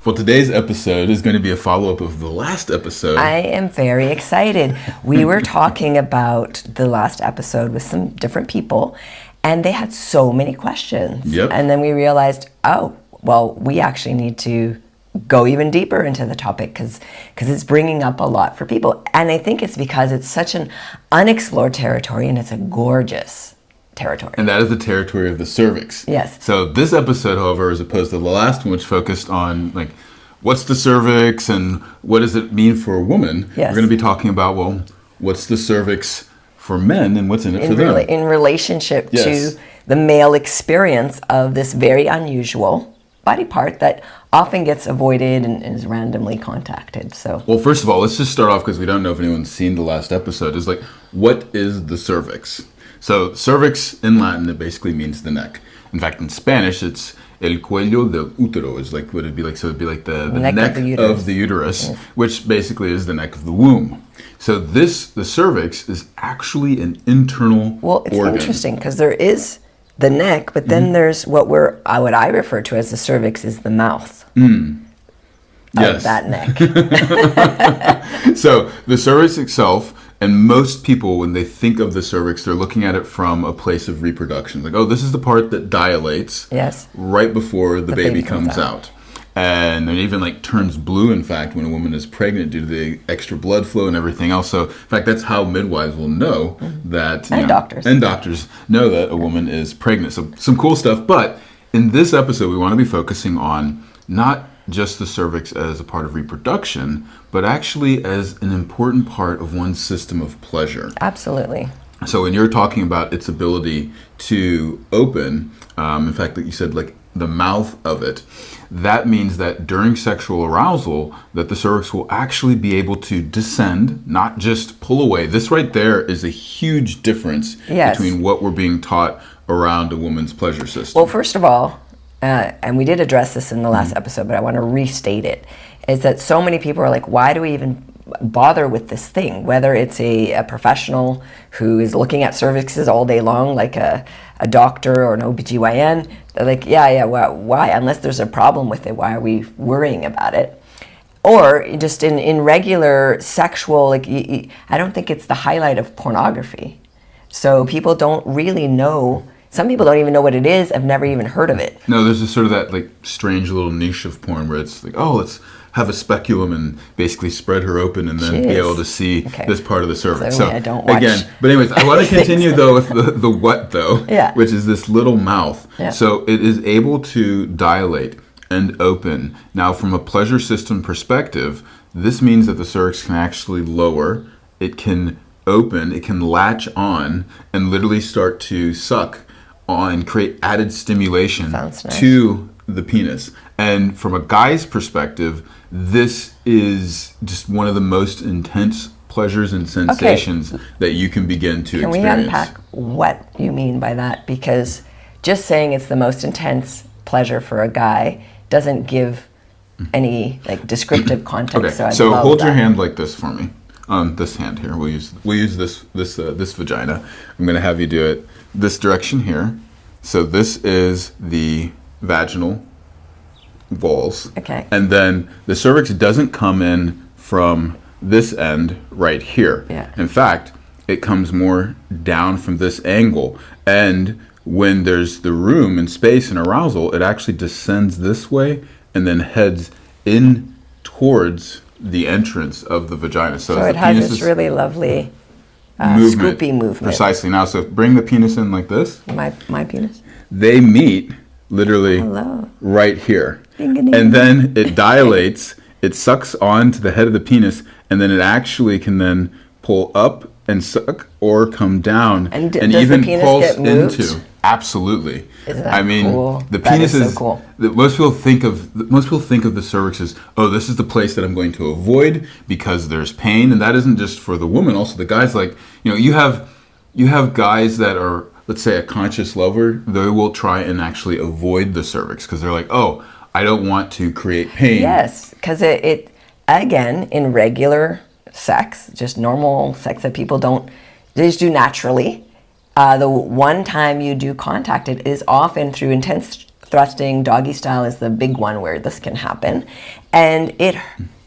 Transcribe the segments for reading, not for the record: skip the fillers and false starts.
Well, today's episode is going to be a follow-up of the last episode. I am very excited. We were talking about the last episode with some different people, and they had so many questions. Yep. And then we realized, oh, well, we actually need to go even deeper into the topic because it's bringing up a lot for people. And I think it's because it's such an unexplored territory, and it's a gorgeous territory. And that is the territory of the cervix. Yes. So this episode, however, as opposed to the last one, which focused on like what's the cervix and what does it mean for a woman, yes. We're going to be talking about, well, what's the cervix for men and what's in it for them. In relationship Yes. to the male experience of this very unusual body part that often gets avoided and is randomly contacted. So, well, first of all, let's just start off because we don't know if anyone's seen the last episode. Is like, what is the cervix? So, cervix in Latin, it basically means the neck. In fact, in Spanish, it's el cuello del útero. Is like what it'd be like. So it'd be like the neck of the uterus, yes. Which basically is the neck of the womb. So the cervix is actually an internal organ. Interesting because there is the neck, but then there's what I refer to as the cervix is the mouth of that neck. So the cervix itself, and most people, when they think of the cervix, they're looking at it from a place of reproduction. Like, oh, this is the part that dilates right before the baby comes out. And it even like turns blue, in fact, when a woman is pregnant due to the extra blood flow and everything else. So, in fact, that's how midwives will know that. Doctors know that a woman is pregnant. So, some cool stuff. But in this episode, we want to be focusing on not just the cervix as a part of reproduction, but actually as an important part of one's system of pleasure. Absolutely. So, when you're talking about its ability to open, in fact, like you said, like the mouth of it, that means that during sexual arousal that the cervix will actually be able to descend, not just pull away. This right there is a huge difference between what we're being taught around a woman's pleasure system. Well, first of all, and we did address this in the last episode, but I want to restate it, is that so many people are like, why do we even bother with this thing? Whether it's a professional who is looking at cervixes all day long, like a doctor or an OBGYN, they're like, why? Unless there's a problem with it, why are we worrying about it? Or just in regular sexual, like I don't think it's the highlight of pornography. So people don't really know. Some people don't even know what it is. I've never even heard of it. No, there's just sort of that like strange little niche of porn where it's like, oh, let's have a speculum and basically spread her open and then be able to see this part of the cervix. Clearly, so I don't watch but anyways, I want to continue though with the what though, which is this little mouth. Yeah. So it is able to dilate and open. Now, from a pleasure system perspective, this means that the cervix can actually lower, it can open, it can latch on and literally start to suck on and create added stimulation to the penis. And from a guy's perspective, this is just one of the most intense pleasures and sensations that you can begin to experience. Can we unpack what you mean by that? Because just saying it's the most intense pleasure for a guy doesn't give any like descriptive context. Okay, so hold your hand like this for me. This hand here. We'll use this vagina. I'm going to have you do it this direction here. So this is the vaginal walls. Okay. And then the cervix doesn't come in from this end right here. Yeah. In fact, it comes more down from this angle. And when there's the room and space and arousal, it actually descends this way and then heads in towards the entrance of the vagina. So it has this really lovely scoopy movement. Precisely. Now, so bring the penis in like this. My penis? They meet literally right here. And then it dilates, it sucks onto the head of the penis, and then it actually can then pull up and suck or come down and even pulse into. Absolutely. Isn't that cool? The penis is so cool. Most people think of the cervix as, oh, this is the place that I'm going to avoid because there's pain, and that isn't just for the woman. Also, the guys, like, you have guys that are, let's say, a conscious lover. They will try and actually avoid the cervix because they're like, oh, I don't want to create pain. Yes, because it again, in regular sex, just normal sex that people they just do naturally. The one time you do contact it is often through intense thrusting, doggy style is the big one where this can happen, and it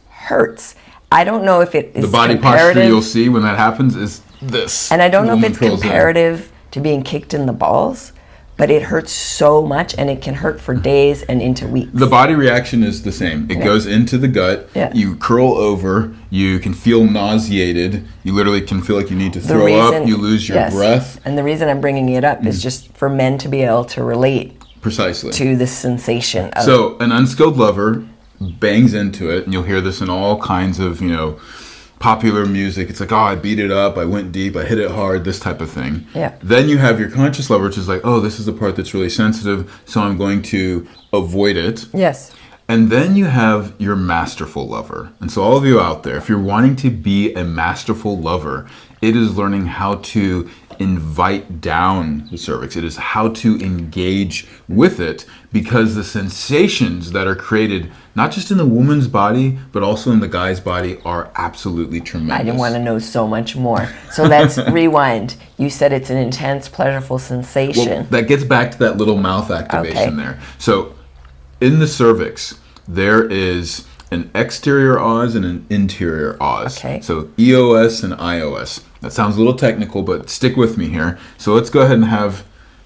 hurts. I don't know if it is the body posture you'll see when that happens is this. And I don't know if it's comparative to being kicked in the balls, but it hurts so much, and it can hurt for days and into weeks. The body reaction is the same. It goes into the gut. Yeah. You curl over. You can feel nauseated. You literally can feel like you need to throw up. You lose your breath. And the reason I'm bringing it up is just for men to be able to relate precisely to this sensation. So an unskilled lover bangs into it, and you'll hear this in all kinds of, popular music. It's like, oh, I beat it up, I went deep, I hit it hard, this type of thing. Yeah. Then you have your conscious lover, which is like, oh, this is the part that's really sensitive, so I'm going to avoid it. Yes. And then you have your masterful lover. And so all of you out there, if you're wanting to be a masterful lover, it is learning how to invite down the cervix. It is how to engage with it, because the sensations that are created, not just in the woman's body, but also in the guy's body, are absolutely tremendous. I didn't want to know so much more. So let's rewind. You said it's an intense, pleasurable sensation. Well, that gets back to that little mouth activation there. So in the cervix, there is an exterior Oz and an interior Oz. Okay. So EOS and IOS. That sounds a little technical, but stick with me here. So let's go ahead and have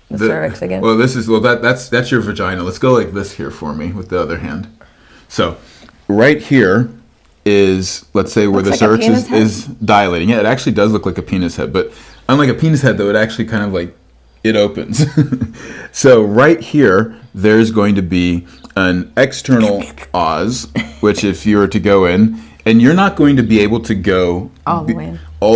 the cervix again. Well, that's your vagina. Let's go like this here for me with the other hand. So right here is, let's say, where the cervix is dilating. Yeah, it actually does look like a penis head, but unlike a penis head, though, it actually kind of like, it opens. So right here, there's going to be an external Oz, which if you were to go in, and you're not going to be able to go all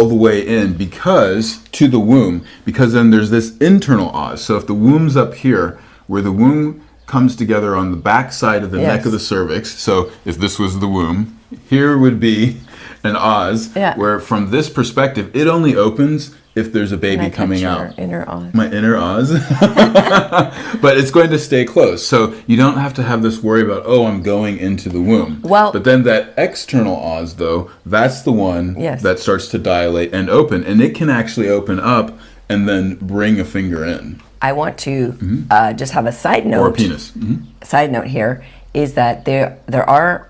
the way in because to the womb, because then there's this internal Oz. So if the womb's up here, where the womb comes together on the back side of the neck of the cervix, so if this was the womb, here would be an Oz, where from this perspective, it only opens if there's a baby coming out. Inner Oz. My inner Oz. But it's going to stay closed. So you don't have to have this worry about, oh, I'm going into the womb. Well, but then that external Oz, though, that's the one that starts to dilate and open. And it can actually open up and then bring a finger in. I want to just have a side note. Or a penis. Side note here is that there are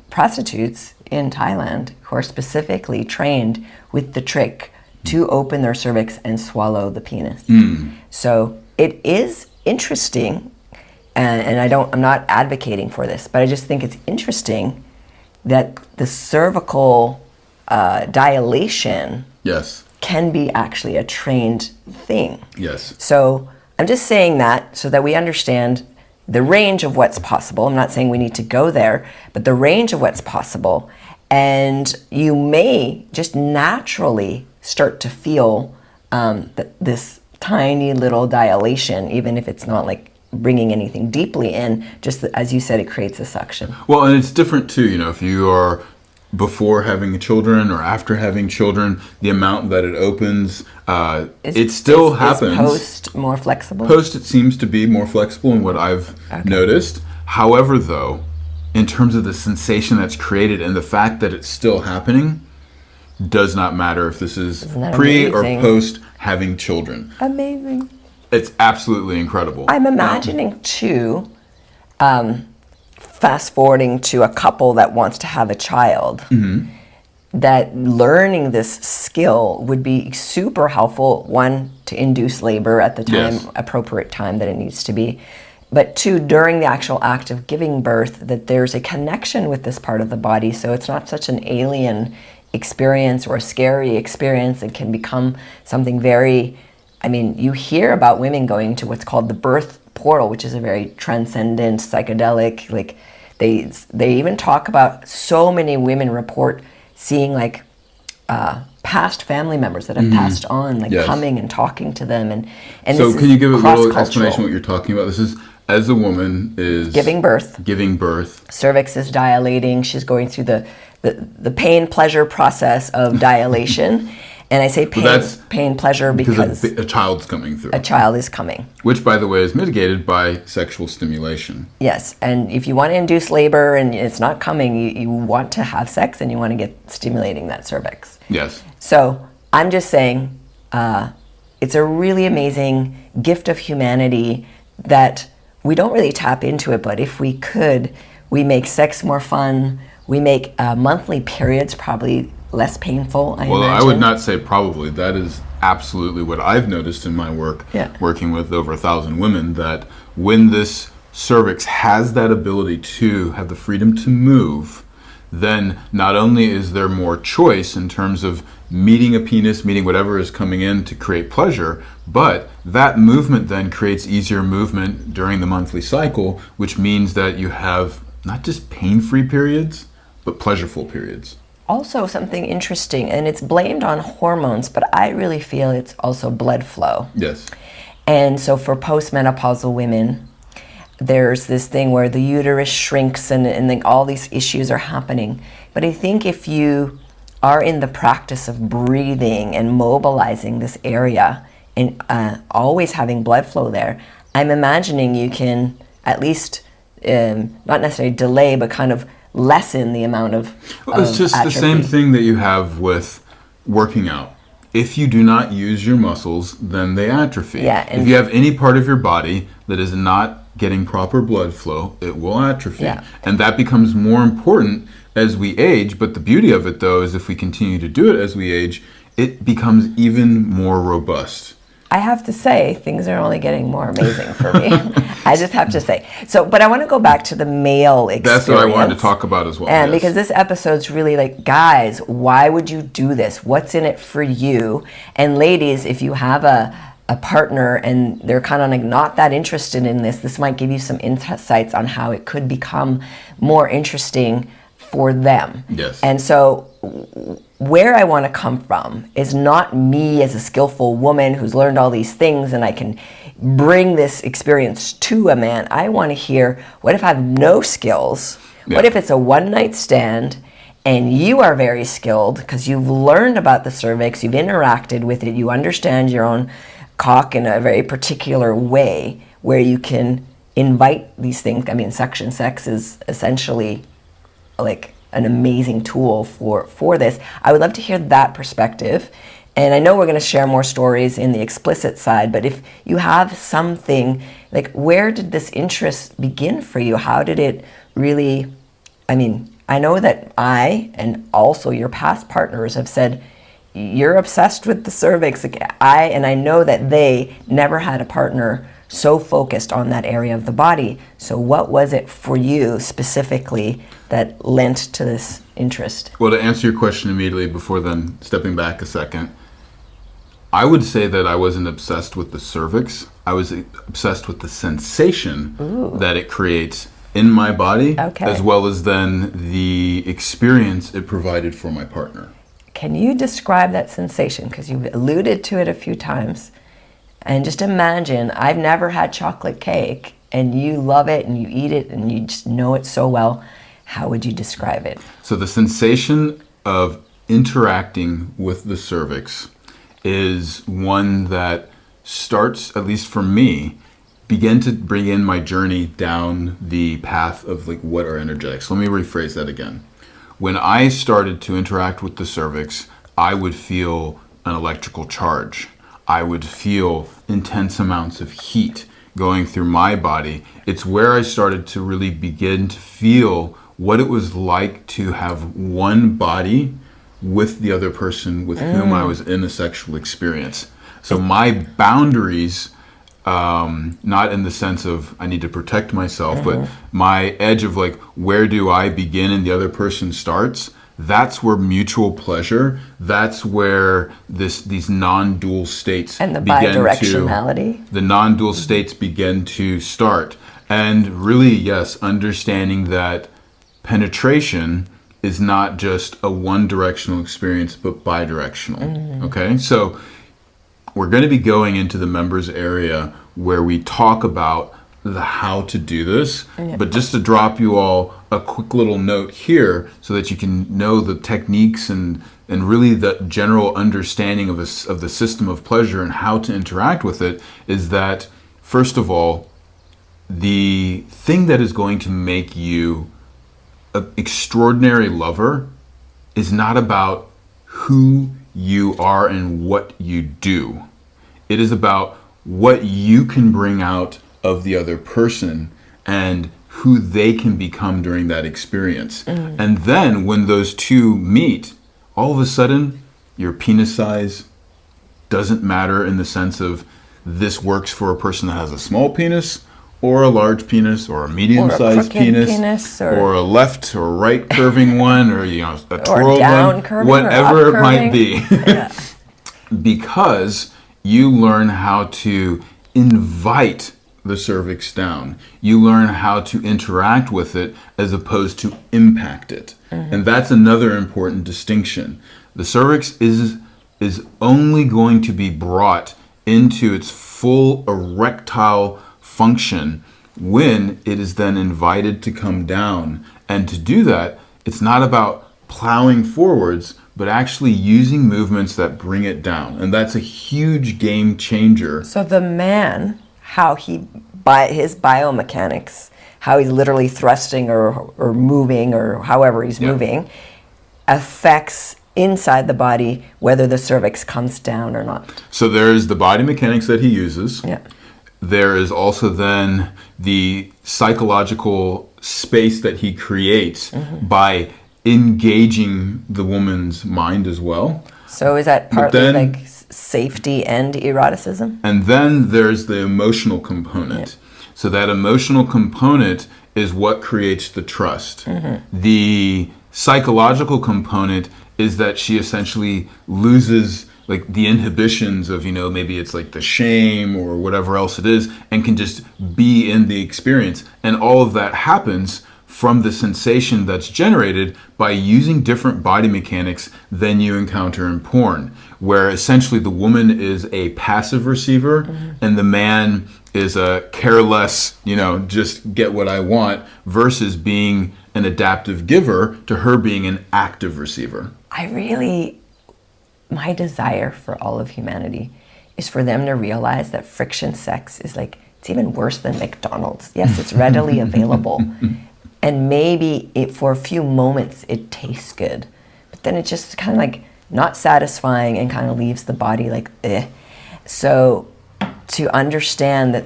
prostitutes in Thailand who are specifically trained with the trick to open their cervix and swallow the penis. So it is interesting, and I'm not advocating for this, but I just think it's interesting that the cervical dilation can be actually a trained thing. Yes. So I'm just saying that so that we understand the range of what's possible. I'm not saying we need to go there, but the range of what's possible. And you may just naturally start to feel this tiny little dilation, even if it's not like bringing anything deeply in, just as you said, it creates a suction. Well, and it's different too, if you are before having children or after having children, the amount that it opens, it still happens. Is post more flexible? Post, it seems to be more flexible in what I've noticed. However, though, in terms of the sensation that's created and the fact that it's still happening, does not matter if this is pre or post having children. Amazing. It's absolutely incredible. I'm imagining too, fast forwarding to a couple that wants to have a child, that learning this skill would be super helpful. One, to induce labor at the appropriate time that it needs to be. But two, during the actual act of giving birth, that there's a connection with this part of the body, so it's not such an alien experience or a scary experience. It can become something very, you hear about women going to what's called the birth portal, which is a very transcendent, psychedelic, like they even talk about, so many women report seeing past family members that have passed on, coming and talking to them. And so can you give a little explanation what you're talking about? This is as a woman is giving birth. Cervix is dilating. She's going through the pain pleasure process of dilation. And I say pain pleasure because a child's coming through. A child is coming. Which, by the way, is mitigated by sexual stimulation. Yes, and if you want to induce labor and it's not coming, you want to have sex and you want to get stimulating that cervix. Yes. So I'm just saying it's a really amazing gift of humanity that we don't really tap into it, but if we could, we make sex more fun. We make monthly periods probably less painful, I imagine. I would not say probably. That is absolutely what I've noticed in my work, working with over 1,000 women, that when this cervix has that ability to have the freedom to move, then not only is there more choice in terms of meeting a penis, meeting whatever is coming in to create pleasure, but that movement then creates easier movement during the monthly cycle, which means that you have not just pain-free periods, but pleasureful periods. Also something interesting, and it's blamed on hormones, but I really feel it's also blood flow. Yes. And so for postmenopausal women, there's this thing where the uterus shrinks and then all these issues are happening. But I think if you are in the practice of breathing and mobilizing this area and always having blood flow there, I'm imagining you can at least not necessarily delay, but kind of lessen the amount of it's just atrophy. The same thing that you have with working out. If you do not use your muscles, then they atrophy. Yeah, if you have any part of your body that is not getting proper blood flow, it will atrophy. Yeah. And that becomes more important as we age. But the beauty of it, though, is if we continue to do it as we age, it becomes even more robust. I have to say, things are only getting more amazing for me. I just have to say. So, but I want to go back to the male experience. That's what I wanted to talk about as well. And because this episode's really like, guys, why would you do this? What's in it for you? And ladies, if you have a partner and they're kind of like not that interested in this might give you some insights on how it could become more interesting for them. Yes. And so where I want to come from is not me as a skillful woman who's learned all these things and I can bring this experience to a man. I want to hear, what if I have no skills? Yeah. What if it's a one-night stand and you are very skilled because you've learned about the cervix, you've interacted with it, you understand your own cock in a very particular way where you can invite these things. I mean, suction sex is essentially like an amazing tool for this. I would love to hear that perspective. And I know we're going to share more stories in the explicit side, but if you have something, like where did this interest begin for you? How did it really, I mean, I know that I and also your past partners have said, you're obsessed with the cervix. I know that they never had a partner so focused on that area of the body. So what was it for you specifically that lent to this interest? Well, to answer your question immediately before then stepping back a second, I would say that I wasn't obsessed with the cervix. I was obsessed with the sensation that it creates in my body, as well as then the experience it provided for my partner. Can you describe that sensation? Because you've alluded to it a few times. And just imagine, I've never had chocolate cake, and you love it, and you eat it, and you just know it so well. How would you describe it? So the sensation of interacting with the cervix is one that starts, at least for me, begin to bring in my journey down the path of like what are energetics. Let me rephrase that again. When I started to interact with the cervix, I would feel an electrical charge. I would feel intense amounts of heat going through my body. It's where I started to really begin to feel what it was like to have one body with the other person with whom I was in a sexual experience. So my boundaries, not in the sense of I need to protect myself, but my edge of like, where do I begin and the other person starts? That's where mutual pleasure, that's where these non-dual states and the bidirectionality. The non-dual states begin to start. And really, yes, understanding that penetration is not just a one-directional experience, but bidirectional. Okay? So we're going to be going into the members area where we talk about the how to do this, but just to drop you all a quick little note here so that you can know the techniques and really the general understanding of the system of pleasure and how to interact with it is that, first of all, the thing that is going to make you an extraordinary lover is not about who you are and what you do. It is about what you can bring out of the other person and who they can become during that experience. And then when those two meet, all of a sudden, your penis size doesn't matter in the sense of this works for a person that has a small penis or a large penis or a medium-sized penis or a left or right curving one or a twirled one, whatever it might be. Because you learn how to invite the cervix down. You learn how to interact with it as opposed to impact it. And that's another important distinction. The cervix is only going to be brought into its full erectile function when it is then invited to come down. And to do that, it's not about plowing forwards, but actually using movements that bring it down. And that's a huge game changer. So the man, how his biomechanics, how he's literally thrusting or moving or however he's moving, affects inside the body whether the cervix comes down or not. So there is the body mechanics that he uses. There is also then the psychological space that he creates by engaging the woman's mind as well. So is that partly like safety and eroticism? And then there's the emotional component. So that emotional component is what creates the trust. The psychological component is that she essentially loses like the inhibitions of, maybe it's like the shame or whatever else it is, and can just be in the experience. And all of that happens from the sensation that's generated by using different body mechanics than you encounter in porn, where essentially the woman is a passive receiver and the man is a careless, just get what I want, versus being an adaptive giver to her being an active receiver. My desire for all of humanity is for them to realize that friction sex is it's even worse than McDonald's. Yes, it's readily available. And maybe for a few moments it tastes good, but then it's just kind of not satisfying and kind of leaves the body eh. So to understand that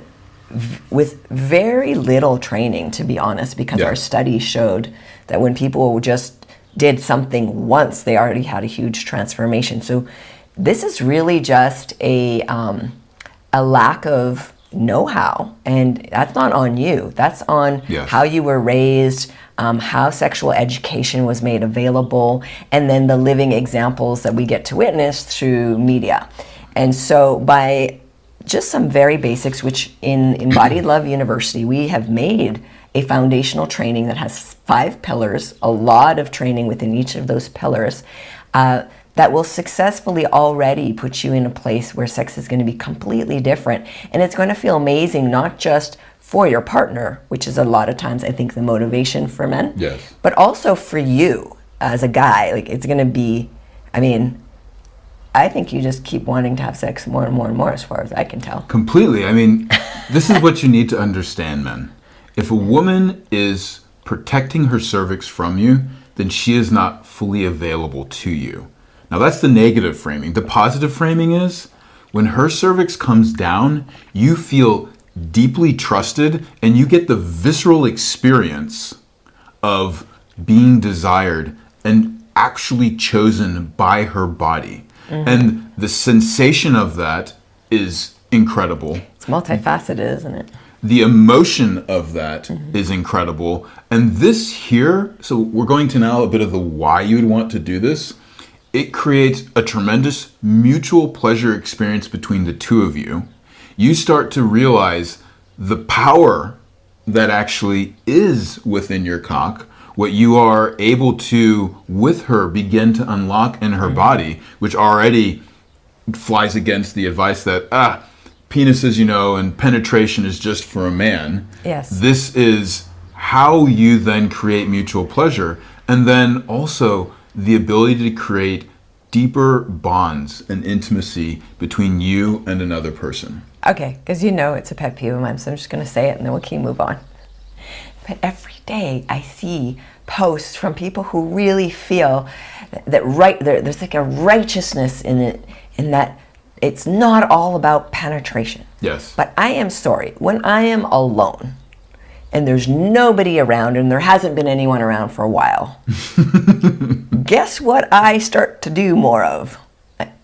with very little training, to be honest, because our study showed that when people just did something once, they already had a huge transformation. So this is really just a lack of know-how, and that's not on you. That's on how you were raised, how sexual education was made available, and then the living examples that we get to witness through media. And so by just some very basics, which in Embodied Love University, we have made a foundational training that has 5 pillars, a lot of training within each of those pillars, that will successfully already put you in a place where sex is going to be completely different. And it's going to feel amazing, not just for your partner, which is a lot of times, I think, the motivation for men, but also for you as a guy. It's going to be, I think you just keep wanting to have sex more and more and more, as far as I can tell. Completely. This is what you need to understand, men. If a woman is protecting her cervix from you, then she is not fully available to you. Now that's the negative framing. The positive framing is when her cervix comes down, you feel deeply trusted and you get the visceral experience of being desired and actually chosen by her body. And the sensation of that is incredible. It's multifaceted, isn't it? The emotion of that is incredible. And this here, so we're going to now a bit of the why you would want to do this. It creates a tremendous mutual pleasure experience between the two of you. You start to realize the power that actually is within your cock, what you are able to, with her, begin to unlock in her body, which already flies against the advice that, penises, and penetration is just for a man. Yes. This is how you then create mutual pleasure. And then also the ability to create deeper bonds and intimacy between you and another person. Okay, because it's a pet peeve of mine, so I'm just going to say it and then we'll keep move on. But every day I see posts from people who really feel that there's a righteousness in it, in that it's not all about penetration. Yes. But I am sorry, when I am alone and there's nobody around and there hasn't been anyone around for a while, guess what I start to do more of?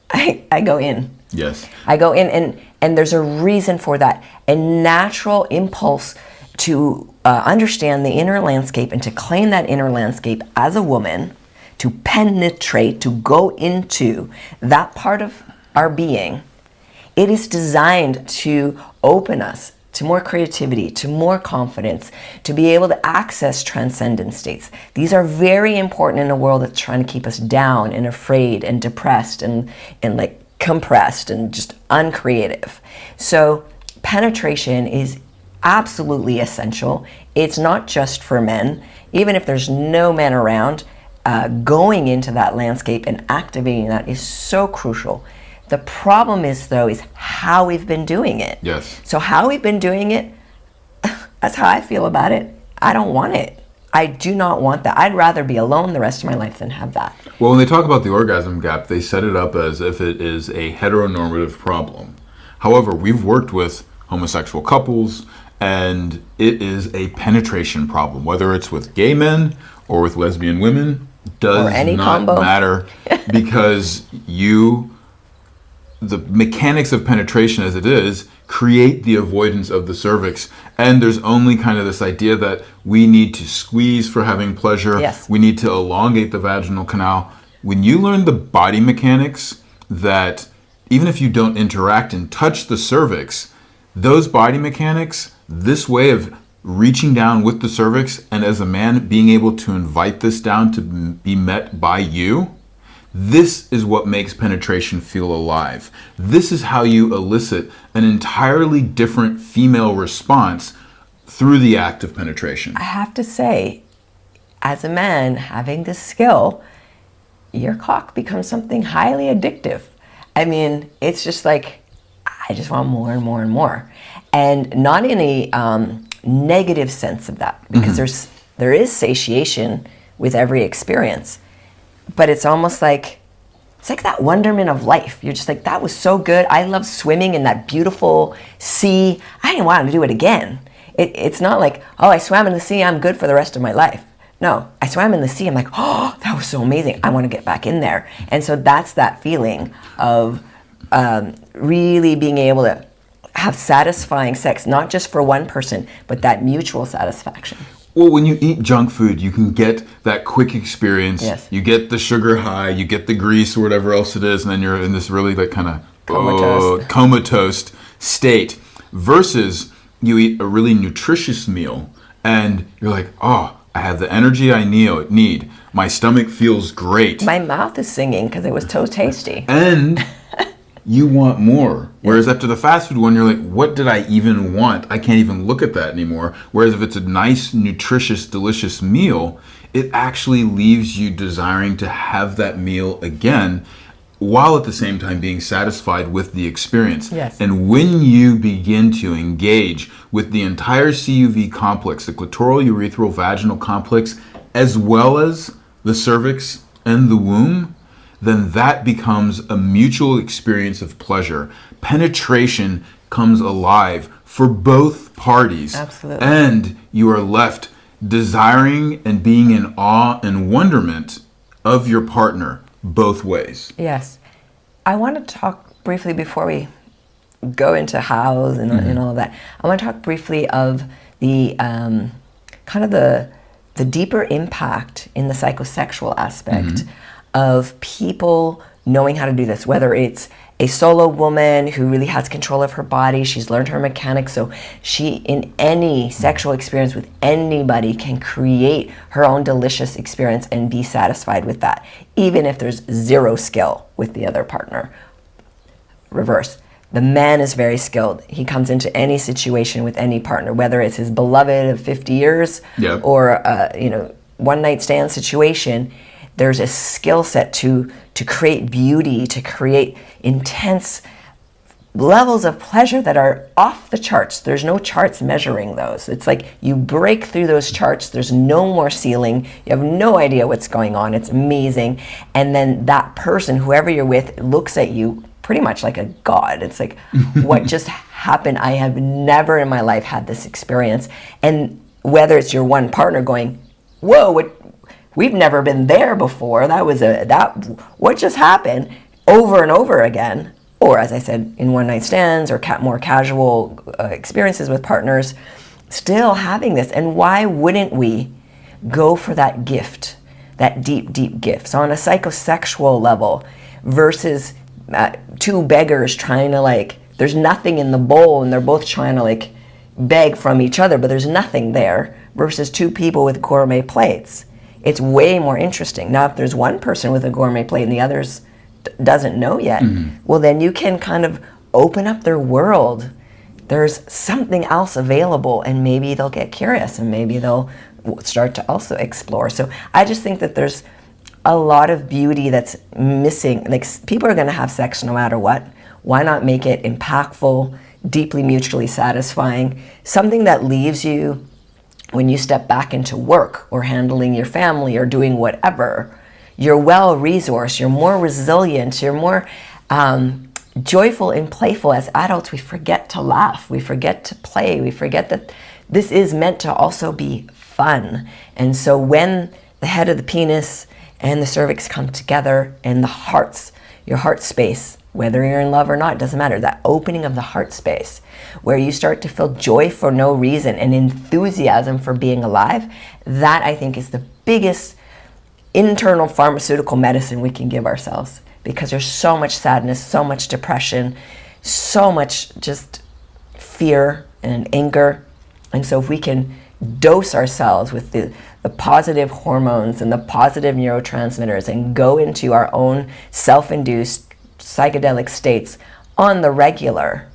I go in. Yes. I go in, and there's a reason for that. A natural impulse to understand the inner landscape and to claim that inner landscape as a woman, to penetrate, to go into that part of our being. It is designed to open us to more creativity, to more confidence, to be able to access transcendent states. These are very important in a world that's trying to keep us down and afraid and depressed and like compressed and just uncreative. So penetration is absolutely essential. It's not just for men. Even if there's no men around, going into that landscape and activating that is so crucial. The problem is, though, is how we've been doing it. Yes. So how we've been doing it, that's how I feel about it. I don't want it. I do not want that. I'd rather be alone the rest of my life than have that. Well, when they talk about the orgasm gap, they set it up as if it is a heteronormative problem. However, we've worked with homosexual couples, and it is a penetration problem. Whether it's with gay men or with lesbian women, does not matter because the mechanics of penetration as it is create the avoidance of the cervix, and there's only kind of this idea that we need to squeeze for having pleasure. Yes. We need to elongate the vaginal canal. When you learn the body mechanics, that even if you don't interact and touch the cervix, those body mechanics, this way of reaching down with the cervix, and as a man being able to invite this down to be met by you, this is what makes penetration feel alive. This is how you elicit an entirely different female response through the act of penetration. I have to say, as a man having this skill, your cock becomes something highly addictive. I mean, it's just like, I just want more and more and more. And not in a negative sense of that, because there is satiation with every experience. But it's almost like, it's like that wonderment of life. You're just like, that was so good. I love swimming in that beautiful sea. I didn't want to do it again. It's not like, oh, I swam in the sea, I'm good for the rest of my life. No, I swam in the sea, I'm like, oh, that was so amazing. I want to get back in there. And so that's that feeling of really being able to have satisfying sex, not just for one person, but that mutual satisfaction. Well, when you eat junk food, you can get that quick experience. Yes. You get the sugar high, you get the grease or whatever else it is, and then you're in this really like kind of comatose state. Versus you eat a really nutritious meal, and you're like, oh, I have the energy I need. My stomach feels great. My mouth is singing because it was so tasty. And you want more. Whereas after the fast food one, you're like, what did I even want? I can't even look at that anymore. Whereas if it's a nice, nutritious, delicious meal, it actually leaves you desiring to have that meal again, while at the same time being satisfied with the experience. Yes. And when you begin to engage with the entire CUV complex, the clitoral, urethral, vaginal complex, as well as the cervix and the womb, then that becomes a mutual experience of pleasure. Penetration comes alive for both parties. Absolutely. And you are left desiring and being in awe and wonderment of your partner both ways. Yes. I want to talk briefly before we go into hows and all of that. I want to talk briefly of the kind of the deeper impact in the psychosexual aspect of people knowing how to do this, whether it's a solo woman who really has control of her body, she's learned her mechanics, so she, in any sexual experience with anybody, can create her own delicious experience and be satisfied with that, even if there's zero skill with the other partner. Reverse. The man is very skilled. He comes into any situation with any partner, whether it's his beloved of 50 years or a one night stand situation. There's a skill set to create beauty, to create intense levels of pleasure that are off the charts. There's no charts measuring those. It's like you break through those charts. There's no more ceiling. You have no idea what's going on. It's amazing. And then that person, whoever you're with, looks at you pretty much like a god. It's like, what just happened. I have never in my life had this experience. And whether it's your one partner going, whoa, we've never been there before. What just happened? Over and over again. Or as I said, in one night stands or more casual experiences with partners, still having this. And why wouldn't we go for that gift, that deep, deep gift? So on a psychosexual level versus two beggars trying to there's nothing in the bowl and they're both trying to beg from each other, but there's nothing there, versus two people with gourmet plates. It's way more interesting. Now, if there's one person with a gourmet plate and the others doesn't know yet, well, then you can kind of open up their world. There's something else available, and maybe they'll get curious and maybe they'll start to also explore. So I just think that there's a lot of beauty that's missing. People are going to have sex no matter what. Why not make it impactful, deeply mutually satisfying, something that leaves you when you step back into work or handling your family or doing whatever. You're well-resourced, you're more resilient, you're more joyful and playful. As adults, we forget to laugh, we forget to play, we forget that this is meant to also be fun. And so when the head of the penis and the cervix come together and the hearts, your heart space, whether you're in love or not, it doesn't matter, that opening of the heart space where you start to feel joy for no reason and enthusiasm for being alive, that I think is the biggest internal pharmaceutical medicine we can give ourselves, because there's so much sadness, so much depression, so much just fear and anger. And so if we can dose ourselves with the positive hormones and the positive neurotransmitters and go into our own self-induced psychedelic states on the regular,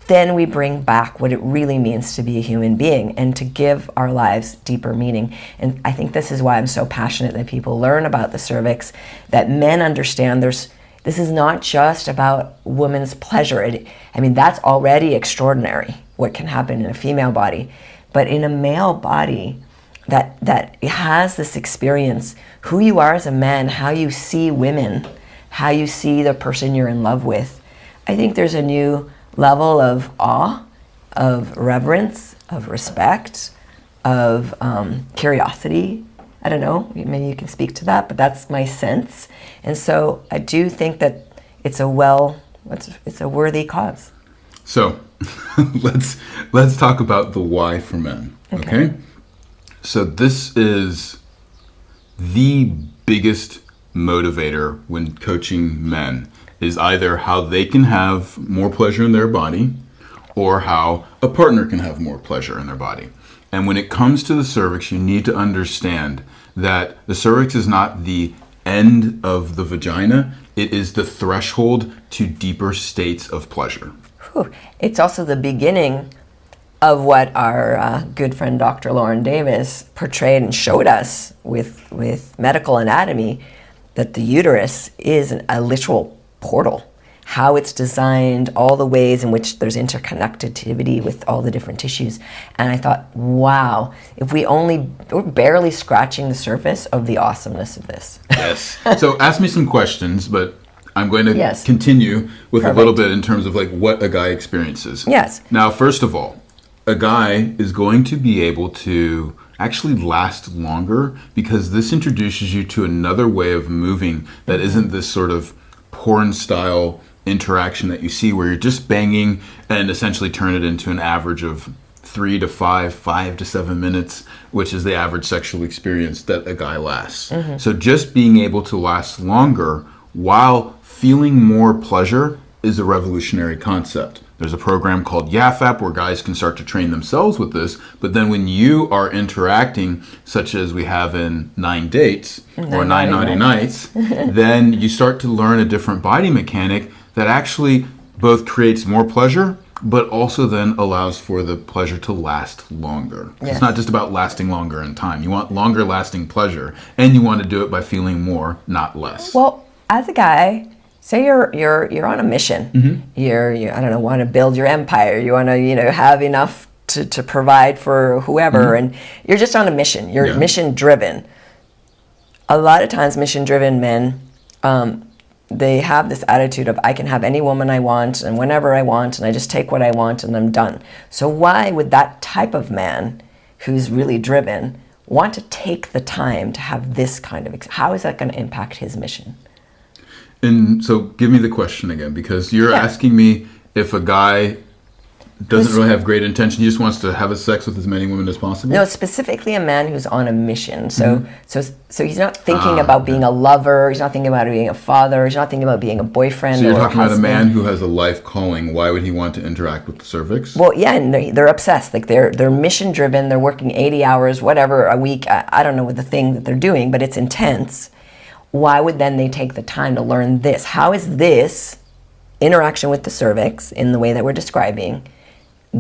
then we bring back what it really means to be a human being and to give our lives deeper meaning. And I think this is why I'm so passionate that people learn about the cervix, that men understand this is not just about women's pleasure. That's already extraordinary, what can happen in a female body. But in a male body that has this experience, who you are as a man, how you see women, how you see the person you're in love with, I think there's a new level of awe, of reverence, of respect, of curiosity. I don't know, maybe you can speak to that, but that's my sense. And so I do think that it's a worthy cause. So let's talk about the why for men. Okay? So this is the biggest motivator when coaching men, is either how they can have more pleasure in their body or how a partner can have more pleasure in their body. And when it comes to the cervix, you need to understand that the cervix is not the end of the vagina, it is the threshold to deeper states of pleasure. It's also the beginning of what our good friend Dr. Lauren Davis portrayed and showed us with medical anatomy, that the uterus is a literal portal. How it's designed, all the ways in which there's interconnectivity with all the different tissues. And I thought, wow, we're barely scratching the surface of the awesomeness of this. Yes. So ask me some questions, but I'm going to continue with a little bit in terms of what a guy experiences. Yes. Now, first of all, a guy is going to be able to actually last longer because this introduces you to another way of moving that isn't this sort of porn style interaction that you see where you're just banging and essentially turn it into an average of 3 to 5 to 7 minutes, which is the average sexual experience that a guy lasts. So just being able to last longer while feeling more pleasure is a revolutionary concept. There's a program called YAFAP where guys can start to train themselves with this, but then when you are interacting, such as we have in 9 Dates or 9 Naughty Nights, then you start to learn a different body mechanic that actually both creates more pleasure, but also then allows for the pleasure to last longer. Yes. It's not just about lasting longer in time. You want longer lasting pleasure, and you want to do it by feeling more, not less. Well, as a guy, say you're on a mission. You want to build your empire. You want to have enough to provide for whoever, and you're just on a mission. You're mission driven. A lot of times, mission driven men they have this attitude of, I can have any woman I want and whenever I want, and I just take what I want and I'm done. So why would that type of man who's really driven want to take the time to have this kind of, how is that going to impact his mission? And so give me the question again, because you're asking me if a guy doesn't really have great intention, he just wants to have sex with as many women as possible? No, specifically a man who's on a mission. So he's not thinking about being a lover, he's not thinking about being a father, he's not thinking about being a boyfriend. So you're talking about a man who has a life calling. Why would he want to interact with the cervix? Well, yeah, and they're obsessed. Like they're mission driven, they're working 80 hours, whatever, a week. I don't know what the thing that they're doing, but it's intense. Why would then they take the time to learn this? How is this interaction with the cervix, in the way that we're describing,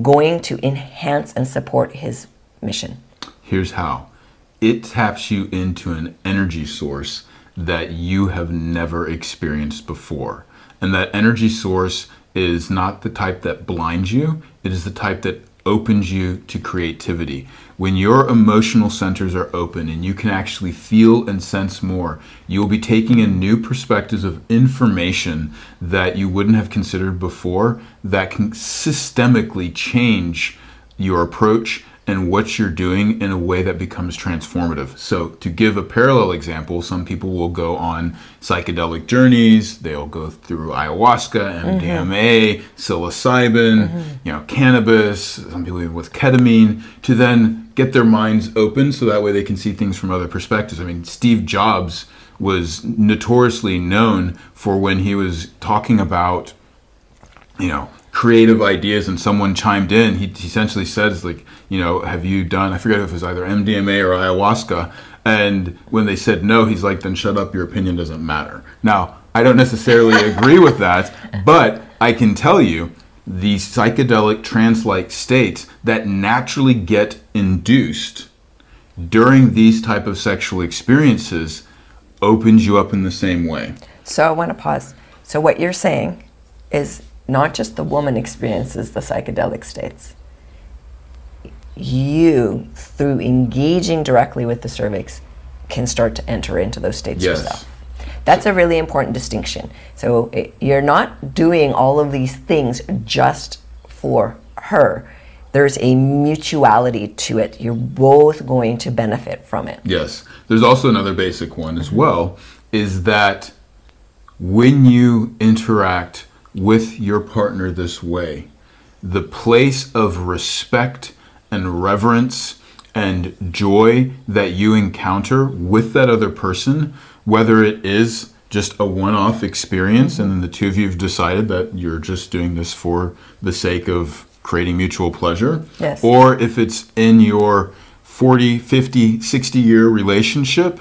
going to enhance and support his mission? Here's how. It taps you into an energy source that you have never experienced before. And that energy source is not the type that blinds you, it is the type that opens you to creativity. When your emotional centers are open and you can actually feel and sense more, you'll be taking in new perspectives of information that you wouldn't have considered before, that can systemically change your approach and what you're doing in a way that becomes transformative. So to give a parallel example, some people will go on psychedelic journeys, they'll go through ayahuasca, MDMA, psilocybin, cannabis, some people even with ketamine, to then get their minds open so that way they can see things from other perspectives. I mean, Steve Jobs was notoriously known for when he was talking about, creative ideas and someone chimed in, he essentially says, like, have you done, I forget if it was either MDMA or ayahuasca, and when they said no, he's like, then shut up, your opinion doesn't matter. Now, I don't necessarily agree with that, but I can tell you the psychedelic trance-like states that naturally get induced during these type of sexual experiences opens you up in the same way. So I want to pause. So what you're saying is not just the woman experiences the psychedelic states. You, through engaging directly with the cervix, can start to enter into those states yourself. That's a really important distinction. So you're not doing all of these things just for her. There's a mutuality to it. You're both going to benefit from it. Yes. There's also another basic one as well, is that when you interact with your partner this way, the place of respect and reverence and joy that you encounter with that other person, whether it is just a one-off experience and then the two of you have decided that you're just doing this for the sake of creating mutual pleasure, or if it's in your 40, 50, 60-year relationship,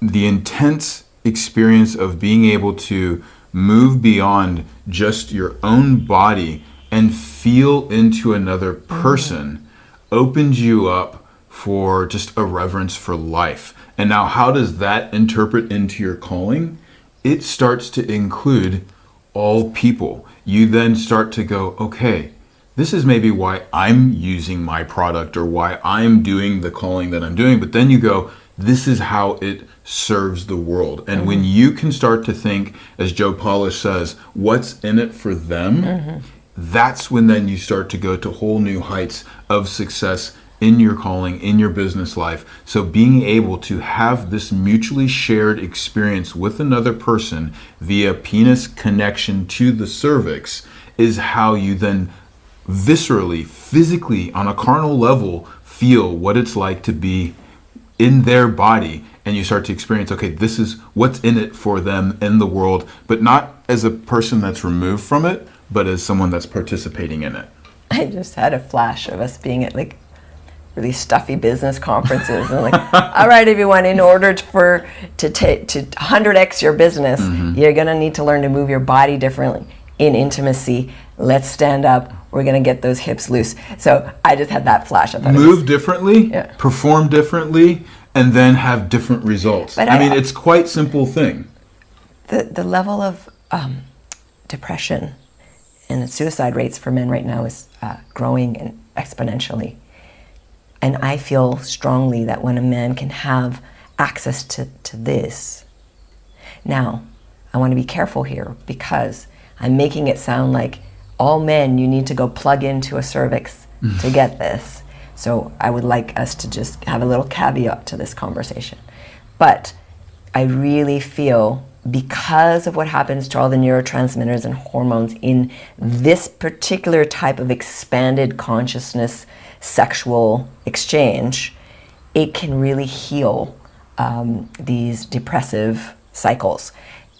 the intense experience of being able to move beyond just your own body and feel into another person opens you up for just a reverence for life. And now how does that interpret into your calling? It starts to include all people. You then start to go, okay, this is maybe why I'm using my product or why I'm doing the calling that I'm doing. But then you go, this is how it serves the world. And when you can start to think, as Joe Polish says, what's in it for them, that's when then you start to go to whole new heights of success in your calling, in your business life. So being able to have this mutually shared experience with another person via penis connection to the cervix is how you then viscerally, physically, on a carnal level, feel what it's like to be in their body, and you start to experience, okay, this is what's in it for them in the world, but not as a person that's removed from it, but as someone that's participating in it. I just had a flash of us being at like really stuffy business conferences and like, all right, everyone, in order to 100x your business, you're gonna need to learn to move your body differently in intimacy. Let's stand up. We're gonna get those hips loose. So I just had that flash. I thought move differently, perform differently, and then have different results. But I mean, it's quite simple thing. The level of depression and suicide rates for men right now is growing exponentially. And I feel strongly that when a man can have access to this. Now, I want to be careful here because I'm making it sound like all men, you need to go plug into a cervix to get this. So I would like us to just have a little caveat to this conversation. But I really feel because of what happens to all the neurotransmitters and hormones in this particular type of expanded consciousness sexual exchange, it can really heal these depressive cycles.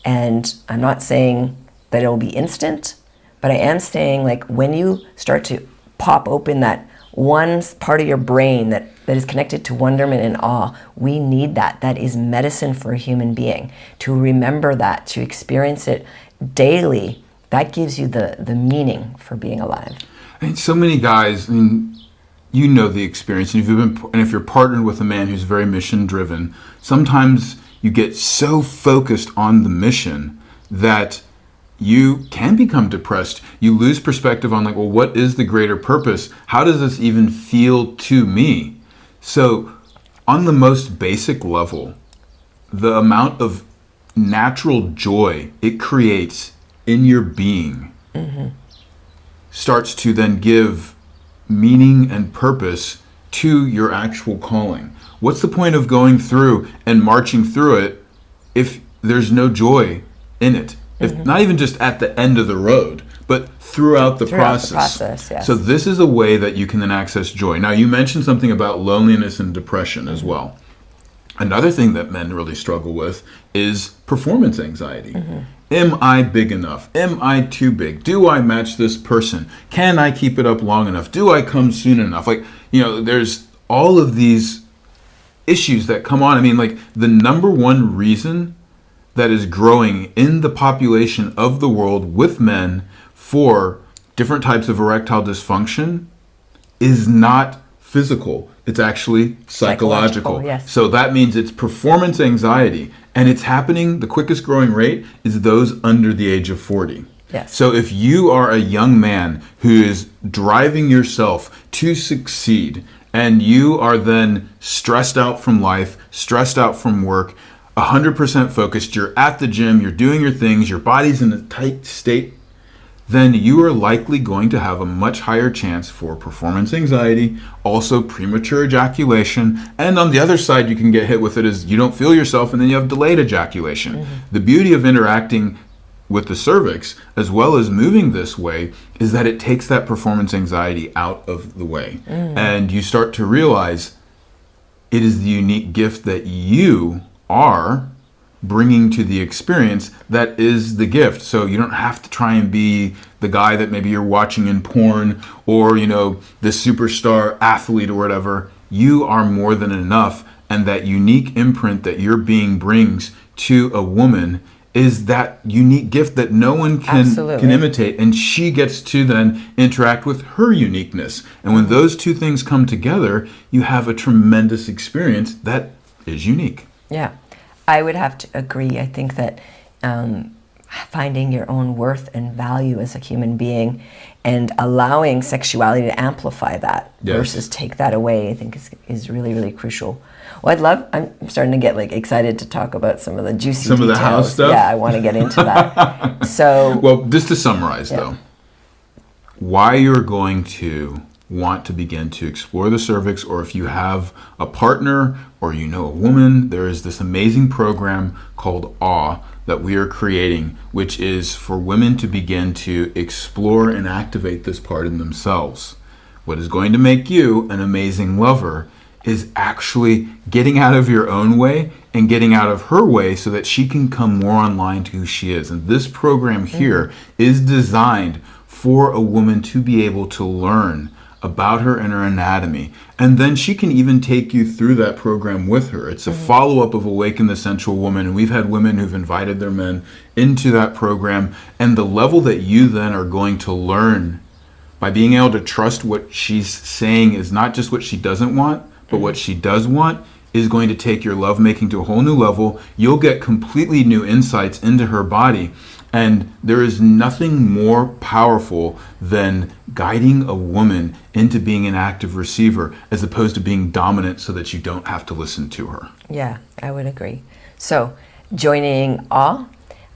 And I'm not saying that it'll be instant, but I am saying, like, when you start to pop open that one part of your brain that is connected to wonderment and awe, we need that. That is medicine for a human being. To remember that, to experience it daily, that gives you the meaning for being alive. And so many guys, I mean, you know the experience, and if you're partnered with a man who's very mission driven, sometimes you get so focused on the mission that you can become depressed. You lose perspective on, like, well, what is the greater purpose? How does this even feel to me? So on the most basic level, the amount of natural joy it creates in your being starts to then give meaning and purpose to your actual calling. What's the point of going through and marching through it if there's no joy in it? If not even just at the end of the road, but throughout the process. Yes. So this is a way that you can then access joy. Now, you mentioned something about loneliness and depression as well. Another thing that men really struggle with is performance anxiety. Am I big enough? Am I too big? Do I match this person? Can I keep it up long enough? Do I come soon enough? Like, you know, there's all of these issues that come on. I mean, like, the number one reason that is growing in the population of the world with men for different types of erectile dysfunction is not physical. It's actually psychological. Yes. So that means it's performance anxiety, and it's happening, the quickest growing rate is those under the age of 40. Yes. So if you are a young man who is driving yourself to succeed, and you are then stressed out from life, stressed out from work, 100% focused, you're at the gym, you're doing your things, your body's in a tight state, then you are likely going to have a much higher chance for performance anxiety, also premature ejaculation, and on the other side you can get hit with it as you don't feel yourself and then you have delayed ejaculation. The beauty of interacting with the cervix, as well as moving this way, is that it takes that performance anxiety out of the way. And you start to realize it is the unique gift that you are bringing to the experience that is the gift. So you don't have to try and be the guy that maybe you're watching in porn or, you know, the superstar athlete or whatever. You are more than enough, and that unique imprint that your being brings to a woman is that unique gift that no one can imitate, and she gets to then interact with her uniqueness. And when those two things come together, you have a tremendous experience that is unique. Yeah, I would have to agree. I think that finding your own worth and value as a human being and allowing sexuality to amplify that versus take that away, I think is really, really crucial. Well, I'm starting to get like excited to talk about some of the juicy details. Of the house stuff? Yeah, I want to get into that. So, well, just to summarize though, why you're going to want to begin to explore the cervix, or if you have a partner or you know a woman, there is this amazing program called AWE that we are creating, which is for women to begin to explore and activate this part in themselves. What is going to make you an amazing lover is actually getting out of your own way and getting out of her way so that she can come more online to who she is. And this program here is designed for a woman to be able to learn about her and her anatomy. And then she can even take you through that program with her. It's a follow-up of Awaken the Sensual Woman. And we've had women who've invited their men into that program. And the level that you then are going to learn by being able to trust what she's saying is not just what she doesn't want, but what she does want, is going to take your lovemaking to a whole new level. You'll get completely new insights into her body. And there is nothing more powerful than guiding a woman into being an active receiver as opposed to being dominant so that you don't have to listen to her. Yeah, I would agree. So joining AWE,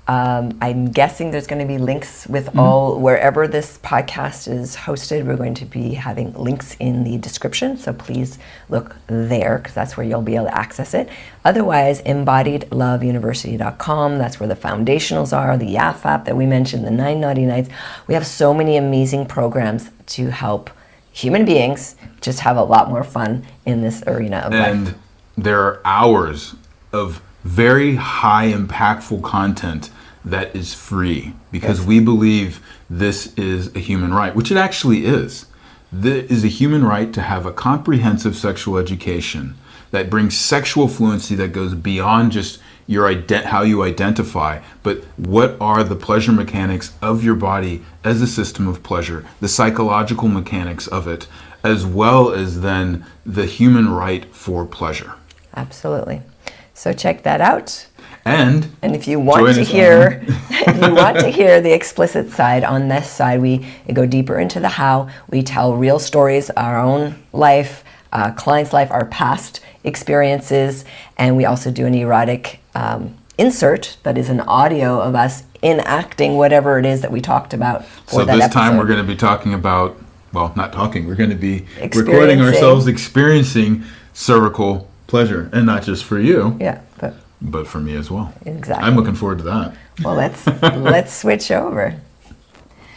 I'm guessing there's going to be links with all, wherever this podcast is hosted, we're going to be having links in the description. So please look there, because that's where you'll be able to access it. Otherwise, embodiedloveuniversity.com, that's where the foundationals are, the YAF app that we mentioned, the 9 Naughty Nights. We have so many amazing programs to help human beings just have a lot more fun in this arena of life. And there are hours of very high impactful content that is free, because we believe this is a human right, which it actually is. This is a human right to have a comprehensive sexual education that brings sexual fluency that goes beyond just your how you identify, but what are the pleasure mechanics of your body as a system of pleasure, the psychological mechanics of it, as well as then the human right for pleasure. Absolutely. So check that out. And if you want to hear, if you want to hear the explicit side, on this side we go deeper into the how. We tell real stories, our own life, clients' life, our past experiences, and we also do an erotic insert that is an audio of us enacting whatever it is that we talked about for so that this episode. time we're going to be talking about, well, not talking, we're going to be recording ourselves experiencing cervical pleasure, and not just for you. Yeah, but for me as well. Exactly. I'm looking forward to that. Well, let's switch over.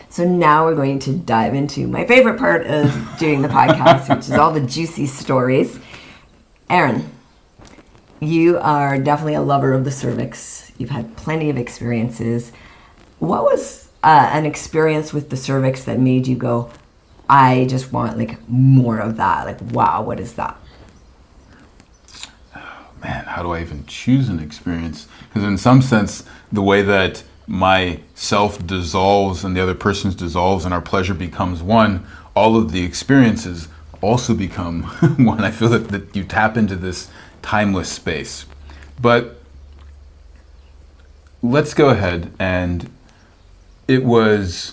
So now we're going to dive into my favorite part of doing the podcast, which is all the juicy stories. Aaron, you are definitely a lover of the cervix. You've had plenty of experiences. What was an experience with the cervix that made you go, I just want more of that? Wow, what is that? Man, how do I even choose an experience? Because in some sense, the way that my self dissolves and the other person's dissolves and our pleasure becomes one, all of the experiences also become one. I feel that you tap into this timeless space. But let's go ahead, and it was,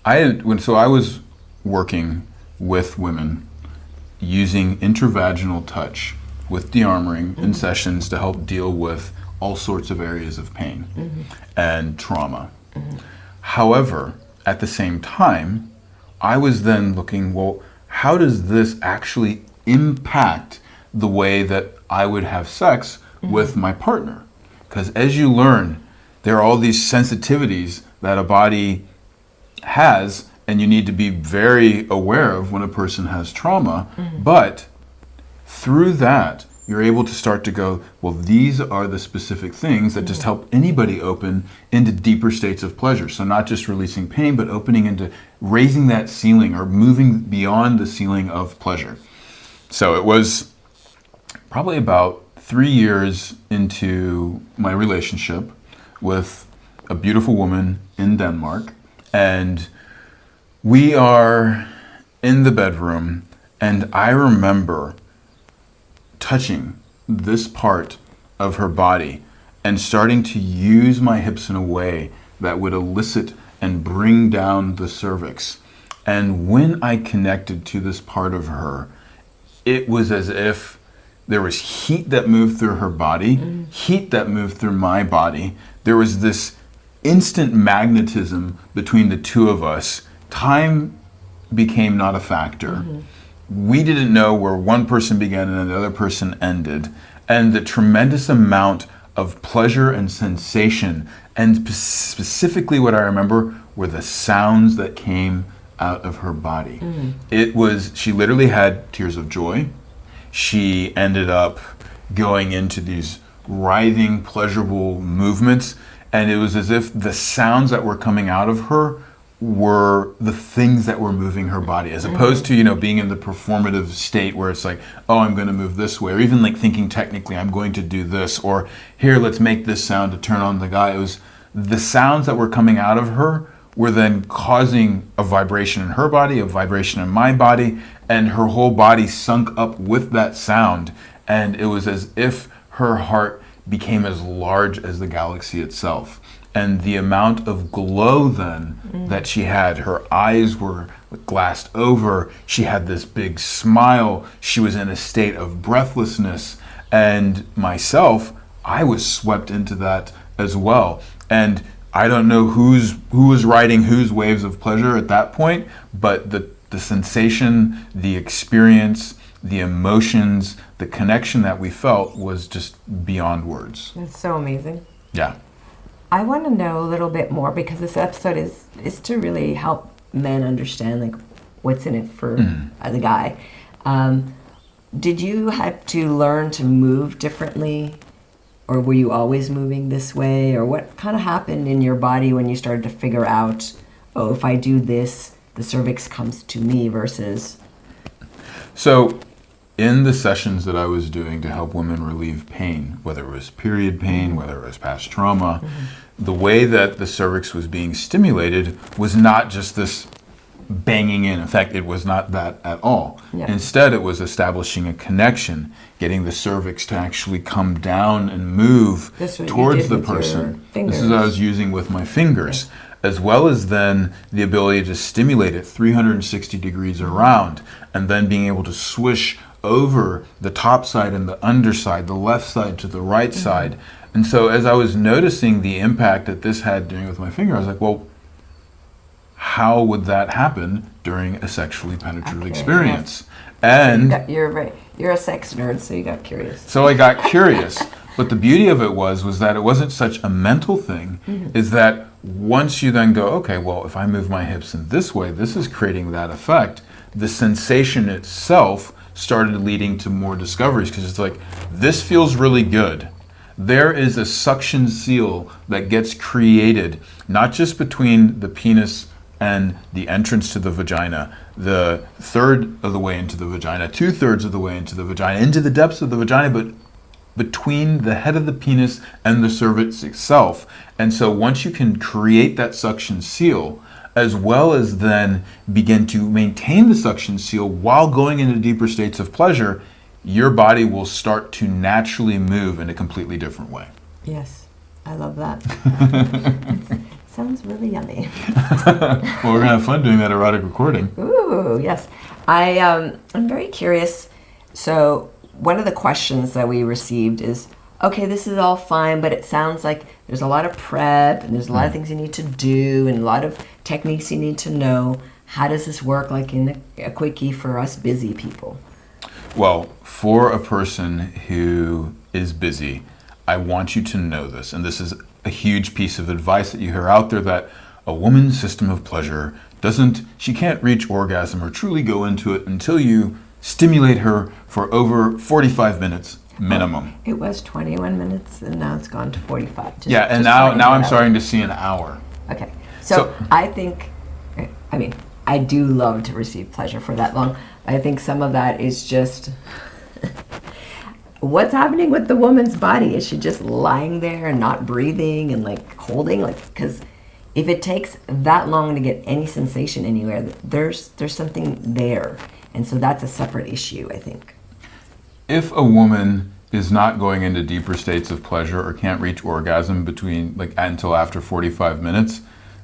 I was working with women using intravaginal touch with de-armoring in sessions to help deal with all sorts of areas of pain and trauma. However, at the same time, I was then looking, well, how does this actually impact the way that I would have sex with my partner? Because as you learn, there are all these sensitivities that a body has, and you need to be very aware of when a person has trauma. But through that, you're able to start to go, well, these are the specific things that just help anybody open into deeper states of pleasure. So not just releasing pain, but opening into raising that ceiling or moving beyond the ceiling of pleasure. So it was probably about 3 years into my relationship with a beautiful woman in Denmark. And we are in the bedroom, and I remember touching this part of her body and starting to use my hips in a way that would elicit and bring down the cervix. And when I connected to this part of her, it was as if there was heat that moved through her body, heat that moved through my body. There was this instant magnetism between the two of us. Time became not a factor. We didn't know where one person began and the other person ended. And the tremendous amount of pleasure and sensation, and specifically what I remember were the sounds that came out of her body. It was, she literally had tears of joy. She ended up going into these writhing, pleasurable movements. And it was as if the sounds that were coming out of her were the things that were moving her body, as opposed to, being in the performative state where it's like, oh, I'm going to move this way, or even thinking technically, I'm going to do this, or here, let's make this sound to turn on the guy. It was the sounds that were coming out of her were then causing a vibration in her body, a vibration in my body, and her whole body sunk up with that sound. And it was as if her heart became as large as the galaxy itself. And the amount of glow then that she had, her eyes were glassed over, she had this big smile, she was in a state of breathlessness, and myself, I was swept into that as well. And I don't know who was riding whose waves of pleasure at that point, but the sensation, the experience, the emotions, the connection that we felt was just beyond words. It's so amazing. Yeah. I want to know a little bit more, because this episode is to really help men understand like what's in it for as a guy. Did you have to learn to move differently, or were you always moving this way, or what kind of happened in your body when you started to figure out, oh, if I do this, the cervix comes to me versus... So in the sessions that I was doing to help women relieve pain, whether it was period pain, whether it was past trauma, the way that the cervix was being stimulated was not just this banging in. In fact, it was not that at all. Yeah. Instead, it was establishing a connection, getting the cervix to actually come down and move towards the person. This is what I was using with my fingers. Yes. As well as then the ability to stimulate it 360 degrees around, and then being able to swish over the top side and the underside, the left side to the right side. And so as I was noticing the impact that this had doing with my finger, I was like, well, how would that happen during a sexually penetrative experience? Yes. And you're a sex nerd, so you got curious. So I got curious. But the beauty of it was that it wasn't such a mental thing, is that once you then go, okay, well, if I move my hips in this way, this is creating that effect. The sensation itself started leading to more discoveries, because it's like, this feels really good. There is a suction seal that gets created, not just between the penis and the entrance to the vagina, the third of the way into the vagina, 2/3 of the way into the vagina, into the depths of the vagina, but between the head of the penis and the cervix itself. And so once you can create that suction seal, as well as then begin to maintain the suction seal while going into deeper states of pleasure, your body will start to naturally move in a completely different way. Yes, I love that. Sounds really yummy. Well, we're going to have fun doing that erotic recording. Ooh, yes. I'm very curious. So one of the questions that we received is, okay, this is all fine, but it sounds like there's a lot of prep and there's a lot of things you need to do and a lot of techniques you need to know. How does this work like in a quickie for us busy people? Well, for a person who is busy, I want you to know this, and this is a huge piece of advice that you hear out there, that a woman's system of pleasure she can't reach orgasm or truly go into it until you stimulate her for over 45 minutes minimum. It was 21 minutes and now it's gone to 45. And now I'm starting to see an hour. Okay. So I do love to receive pleasure for that long. I think some of that is just what's happening with the woman's body. Is she just lying there and not breathing and like holding? Like, because if it takes that long to get any sensation anywhere, there's something there. And so that's a separate issue, I think. If a woman is not going into deeper states of pleasure or can't reach orgasm until after 45 minutes,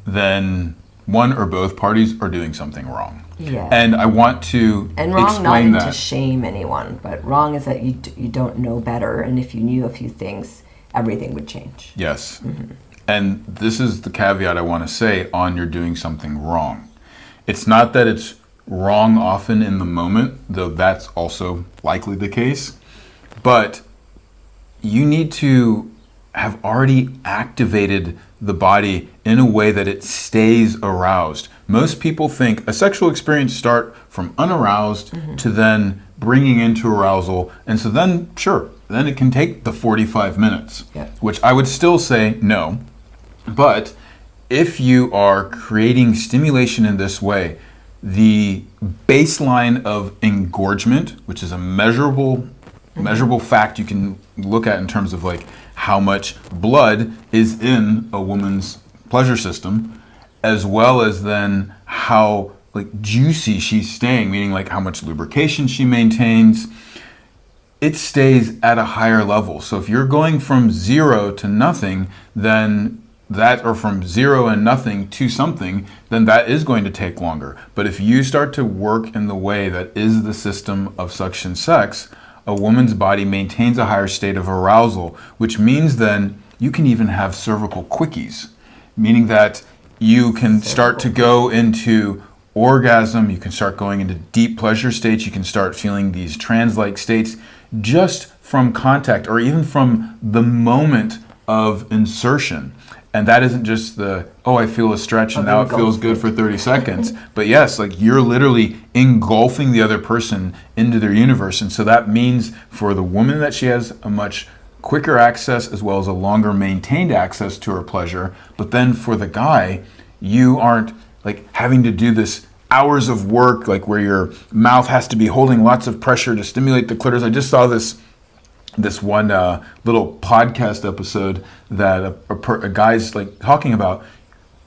then one or both parties are doing something wrong. Yeah. And I want to explain that. Not to shame anyone, but wrong is that you don't know better, and if you knew a few things, everything would change. Yes. And this is the caveat I want to say on you're doing something wrong. It's not that it's wrong often in the moment, though that's also likely the case, but you need to have already activated the body in a way that it stays aroused. Most people think a sexual experience starts from unaroused to then bringing into arousal, and so then then it can take the 45 minutes, which I would still say no. But if you are creating stimulation in this way, the baseline of engorgement, which is a measurable fact you can look at in terms of like how much blood is in a woman's pleasure system, as well as then how like juicy she's staying, meaning like how much lubrication she maintains, it stays at a higher level. So if you're going from 0 to nothing, then that, or from 0 and nothing to something, then that is going to take longer. But if you start to work in the way that is the system of suction sex, a woman's body maintains a higher state of arousal, which means then you can even have cervical quickies, meaning that you can start to go into orgasm, you can start going into deep pleasure states, you can start feeling these trance-like states just from contact or even from the moment of insertion. And that isn't just I feel a stretch and now it feels good for 30 seconds. But yes, like you're literally engulfing the other person into their universe. And so that means for the woman that she has a much quicker access as well as a longer maintained access to her pleasure. But then for the guy, you aren't like having to do this hours of work, like where your mouth has to be holding lots of pressure to stimulate the clitoris. I just saw this one little podcast episode that a guy's like talking about.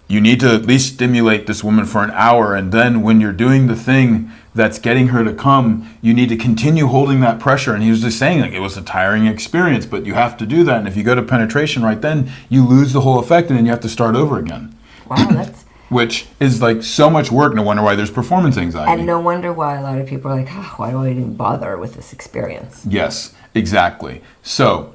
You need to at least stimulate this woman for an hour, and then when you're doing the thing that's getting her to come, you need to continue holding that pressure. And he was just saying like it was a tiring experience, but you have to do that. And if you go to penetration right then, you lose the whole effect, and then you have to start over again. Wow, that's which is like so much work. No wonder why there's performance anxiety. And no wonder why a lot of people are like, why do I even bother with this experience? Yes, exactly. So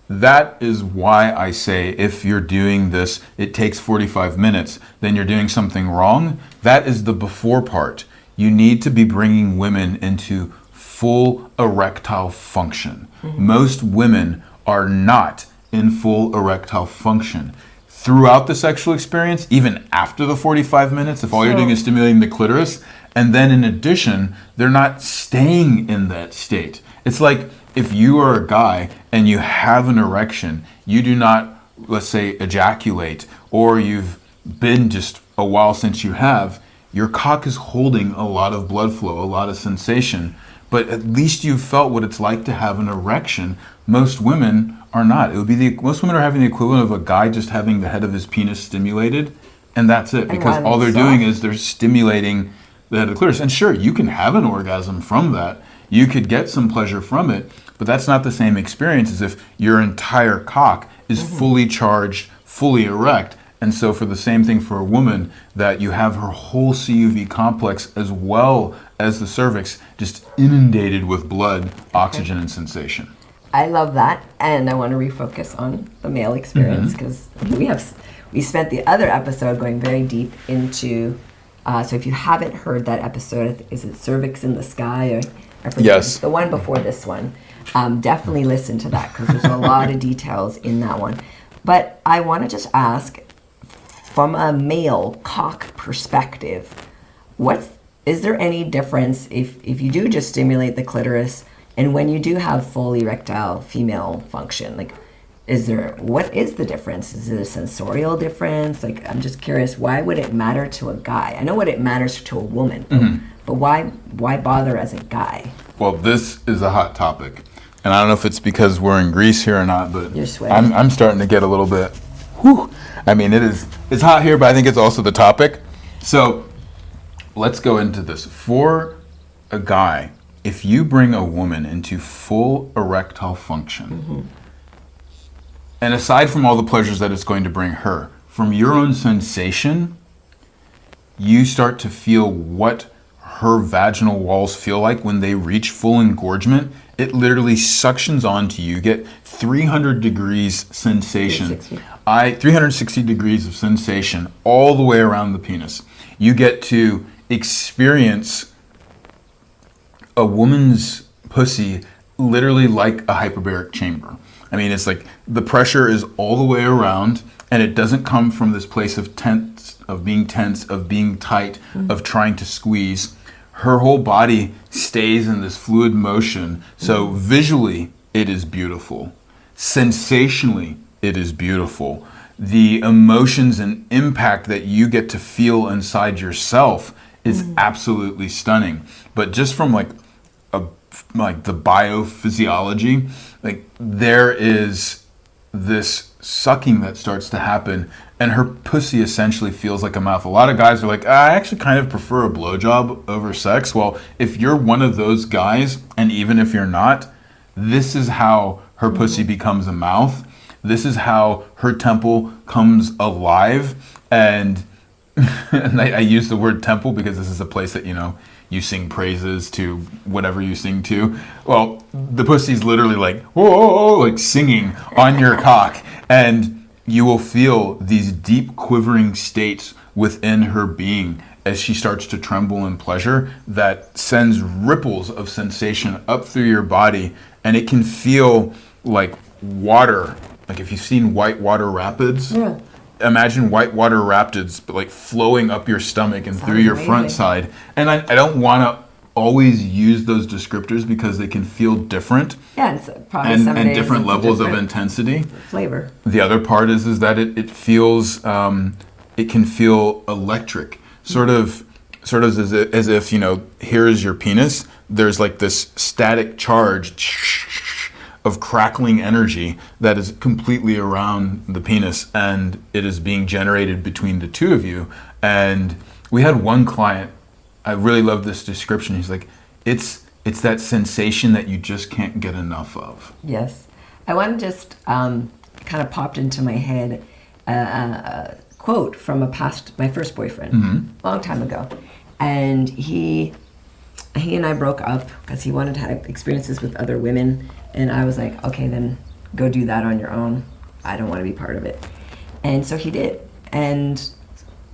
that is why I say if you're doing this, it takes 45 minutes, then you're doing something wrong. That is the before part. You need to be bringing women into full erectile function. Mm-hmm. Most women are not in full erectile function. Throughout the sexual experience, even after the 45 minutes, if all you're doing is stimulating the clitoris, and then in addition, they're not staying in that state. It's like if you are a guy and you have an erection, you do not, let's say, ejaculate, or you've been just a while since you have, your cock is holding a lot of blood flow, a lot of sensation, but at least you've felt what it's like to have an erection. Most women are not. Most women are having the equivalent of a guy just having the head of his penis stimulated, and that's it, because all they're doing is they're stimulating the head of the clitoris. And sure, you can have an orgasm from that. You could get some pleasure from it, but that's not the same experience as if your entire cock is fully charged, fully erect. And so for the same thing for a woman, that you have her whole CUV complex as well as the cervix just inundated with blood, oxygen, and sensation. I love that, and I want to refocus on the male experience because we spent the other episode going very deep into. So if you haven't heard that episode, is it Cervix in the Sky? Or I forget. Yes, the one before this one. Definitely listen to that because there's a lot of details in that one. But I want to just ask, from a male cock perspective, is there any difference if you do just stimulate the clitoris? And when you do have full erectile female function, like, what is the difference? Is it a sensorial difference? Like, I'm just curious, why would it matter to a guy? I know what it matters to a woman, but why bother as a guy? Well, this is a hot topic. And I don't know if it's because we're in Greece here or not, but you're sweating. I'm starting to get a little bit, I mean, it's hot here, but I think it's also the topic. So let's go into this. For a guy, if you bring a woman into full erectile function, and aside from all the pleasures that it's going to bring her, from your own sensation, you start to feel what her vaginal walls feel like when they reach full engorgement. It literally suctions onto you. You get 300 degrees sensation. 360 degrees of sensation all the way around the penis. You get to experience a woman's pussy literally like a hyperbaric chamber. I mean, it's like the pressure is all the way around, and it doesn't come from this place of being tense, of being tight, of trying to squeeze. Her whole body stays in this fluid motion. So visually, it is beautiful. Sensationally, it is beautiful. The emotions and impact that you get to feel inside yourself is absolutely stunning. But just from like the biophysiology, like there is this sucking that starts to happen, and her pussy essentially feels like a mouth. A lot of guys are like, I actually kind of prefer a blowjob over sex. Well, if you're one of those guys, and even if you're not, this is how her pussy becomes a mouth. This is how her temple comes alive. And I use the word temple because this is a place that, you sing praises to whatever you sing to. Well, the pussy's literally like, whoa, like singing on your cock. And you will feel these deep quivering states within her being as she starts to tremble in pleasure that sends ripples of sensation up through your body. And it can feel like water. Like if you've seen whitewater rapids, imagine whitewater rapids but like flowing up your stomach and through your front side. And I don't want to always use those descriptors because they can feel different. Yeah, it's probably and different levels of intensity. Flavor. The other part is that it feels it can feel electric, sort of as if here's your penis. There's like this static charge of crackling energy that is completely around the penis, and it is being generated between the two of you. And we had one client, I really love this description. He's like, it's that sensation that you just can't get enough of. Yes. I want to just kind of popped into my head a quote from my first boyfriend, long time ago. And he and I broke up because he wanted to have experiences with other women. And I was like, okay, then go do that on your own. I don't want to be part of it. And so he did. And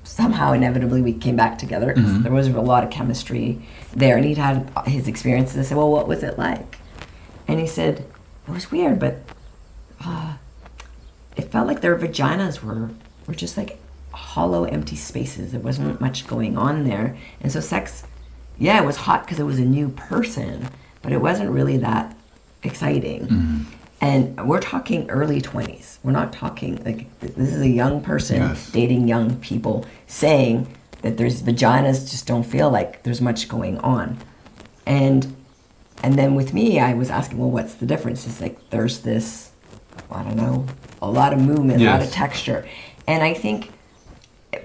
somehow, inevitably, we came back together because there was a lot of chemistry there. And he'd had his experiences. I said, well, what was it like? And he said, it was weird, but it felt like their vaginas were just like hollow, empty spaces. There wasn't much going on there. And so sex, yeah, it was hot because it was a new person, but it wasn't really that exciting. And we're talking early 20s. We're not talking like this is a young person dating young people saying that there's vaginas just don't feel like there's much going on. And then with me, I was asking, well, what's the difference? It's like there's this, I don't know, a lot of movement, a lot of texture. And I think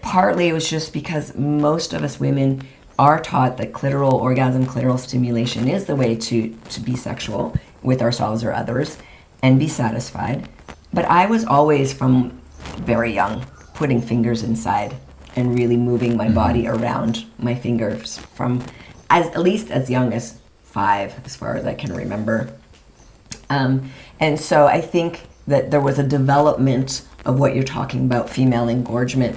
partly it was just because most of us women are taught that clitoral orgasm, clitoral stimulation is the way to be sexual with ourselves or others and be satisfied. But I was always, from very young, putting fingers inside and really moving my body around my fingers from at least as young as 5, as far as I can remember. And so I think that there was a development of what you're talking about, female engorgement,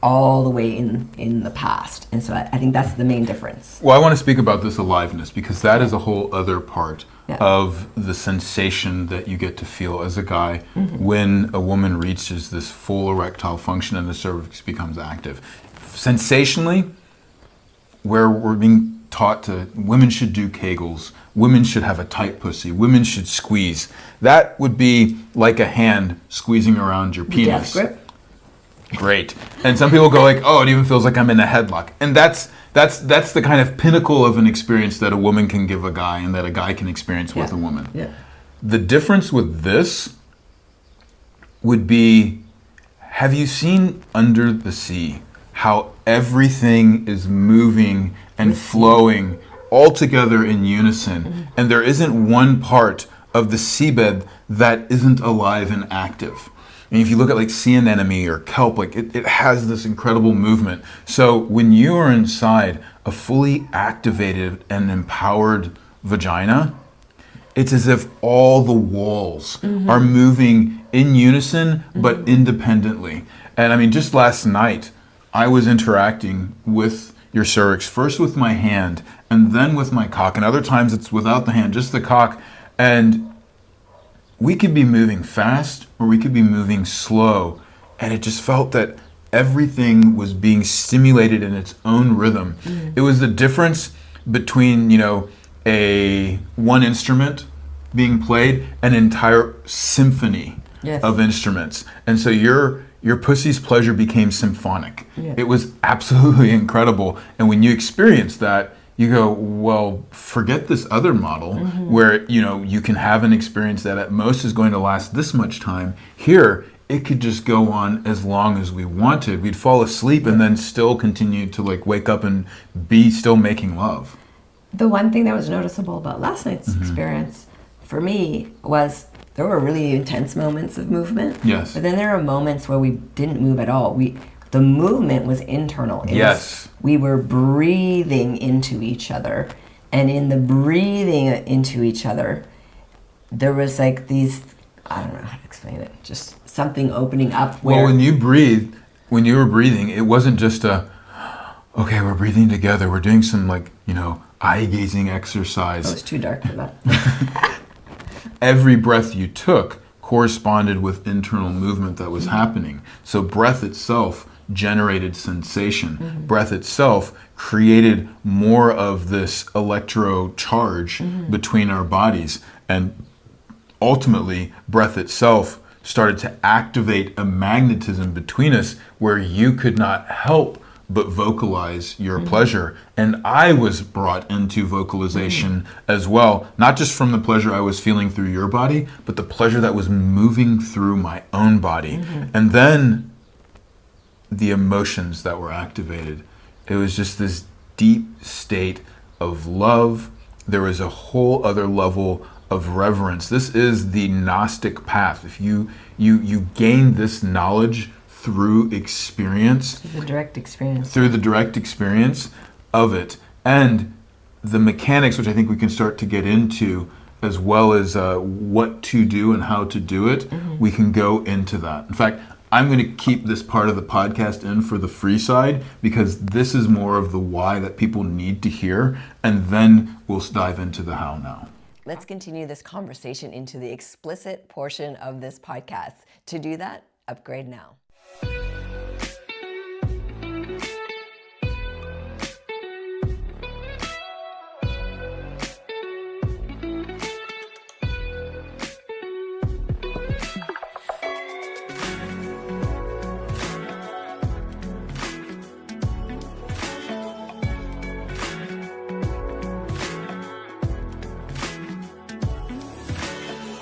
all the way in the past. And so I think that's the main difference. Well, I want to speak about this aliveness because that is a whole other part of the sensation that you get to feel as a guy when a woman reaches this full erectile function and the cervix becomes active. Sensationally, where we're being taught to, women should do Kegels, women should have a tight pussy, women should squeeze. That would be like a hand squeezing around your penis. Death grip. Great. And some people go like, oh, it even feels like I'm in a headlock. And that's the kind of pinnacle of an experience that a woman can give a guy and that a guy can experience with a woman. Yeah. The difference with this would be, have you seen Under the Sea how everything is moving and flowing all together in unison, and there isn't one part of the seabed that isn't alive and active? And if you look at like sea anemone or kelp, like it has this incredible movement. So when you are inside a fully activated and empowered vagina, it's as if all the walls are moving in unison, but independently. And I mean, just last night, I was interacting with your cervix, first with my hand and then with my cock. And other times it's without the hand, just the cock. And we could be moving fast or we could be moving slow. And it just felt that everything was being stimulated in its own rhythm. It was the difference between, a one instrument being played, an entire symphony of instruments. And so your pussy's pleasure became symphonic. It was absolutely incredible. And when you experience that, you go, well, forget this other model where, you can have an experience that at most is going to last this much time. Here, it could just go on as long as we wanted. We'd fall asleep and then still continue to wake up and be still making love. The one thing that was noticeable about last night's experience for me was there were really intense moments of movement. Yes. But then there were moments where we didn't move at all. the movement was internal. We were breathing into each other. And in the breathing into each other, there was like these, I don't know how to explain it, just something opening up. Well, when you were breathing, it wasn't just okay, we're breathing together. We're doing some eye-gazing exercise. Oh, it's too dark for that. Every breath you took corresponded with internal movement that was happening. So breath itself generated sensation. Breath itself created more of this electro charge between our bodies. And ultimately, breath itself started to activate a magnetism between us where you could not help but vocalize your pleasure. And I was brought into vocalization as well, not just from the pleasure I was feeling through your body, but the pleasure that was moving through my own body. And then the emotions that were activated. It was just this deep state of love. There was a whole other level of reverence. This is the Gnostic path. If you gain this knowledge through experience. Through the direct experience. Through the direct experience of it. And the mechanics, which I think we can start to get into, as well as what to do and how to do it, we can go into that. In fact, I'm going to keep this part of the podcast in for the free side because this is more of the why that people need to hear. And then we'll dive into the how now. Let's continue this conversation into the explicit portion of this podcast. To do that, upgrade now.